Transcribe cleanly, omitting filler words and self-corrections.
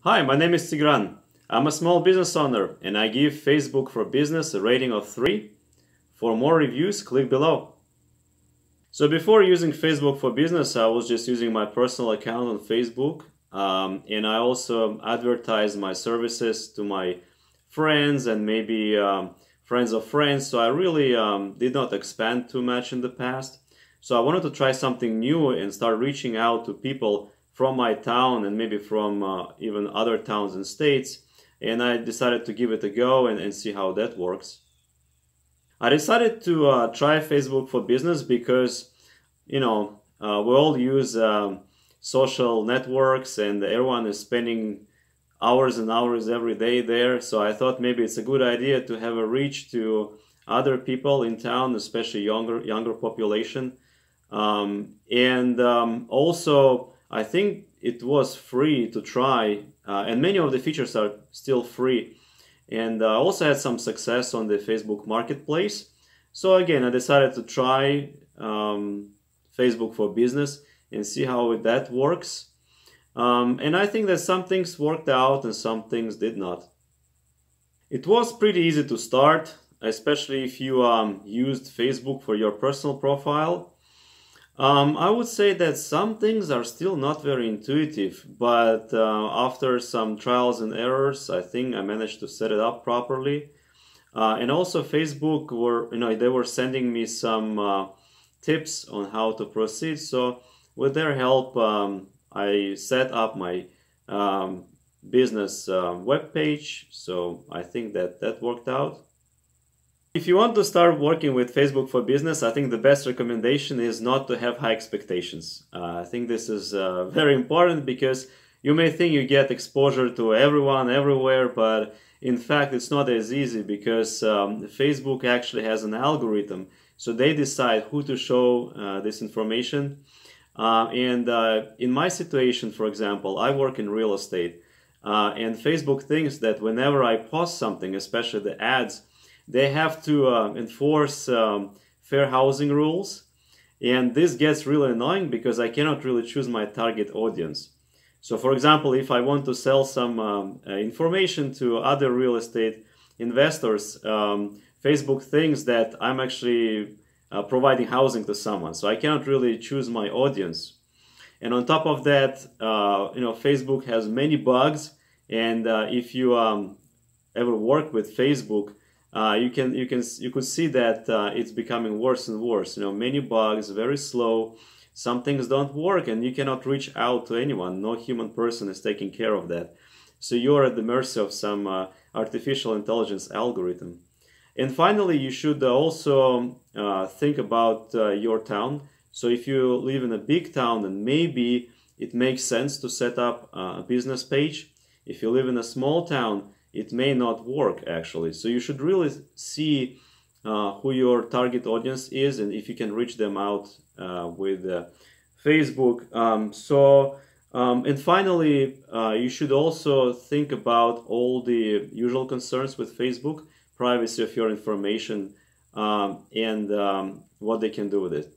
Hi, my name is Tigran. I'm a small business owner and I give Facebook for Business a rating of 3. For more reviews, click below. So before using Facebook for Business, I was just using my personal account on Facebook, and I also advertised my services to my friends and maybe friends of friends. So I really did not expand too much in the past. So I wanted to try something new and start reaching out to people from my town and maybe from even other towns and states. And I decided to give it a go and see how that works. I decided to try Facebook for Business because, we all use social networks and everyone is spending hours and hours every day there. So I thought maybe it's a good idea to have a reach to other people in town, especially younger population. Also, I think it was free to try, and many of the features are still free. And I also had some success on the Facebook Marketplace. So again, I decided to try Facebook for Business and see how that works. And I think that some things worked out and some things did not. It was pretty easy to start, especially if you used Facebook for your personal profile. I would say that some things are still not very intuitive, but after some trials and errors, I think I managed to set it up properly. And also Facebook they were sending me some tips on how to proceed. So with their help, I set up my business web page. So I think that worked out. If you want to start working with Facebook for Business, I think the best recommendation is not to have high expectations. I think this is very important because you may think you get exposure to everyone, everywhere, but in fact it's not as easy because Facebook actually has an algorithm. So they decide who to show this information. In my situation, for example, I work in real estate. And Facebook thinks that whenever I post something, especially the ads, they have to enforce fair housing rules, and this gets really annoying because I cannot really choose my target audience. So for example, if I want to sell some information to other real estate investors, Facebook thinks that I'm actually providing housing to someone, so I cannot really choose my audience. And on top of that, Facebook has many bugs, and if you ever work with Facebook, you could see that it's becoming worse and worse. Many bugs, very slow. Some things don't work, and you cannot reach out to anyone. No human person is taking care of that. So you are at the mercy of some artificial intelligence algorithm. And finally, you should also think about your town. So if you live in a big town, then maybe it makes sense to set up a business page. If you live in a small town, it may not work actually. So you should really see who your target audience is and if you can reach them out with Facebook. And finally, you should also think about all the usual concerns with Facebook, privacy of your information, and what they can do with it.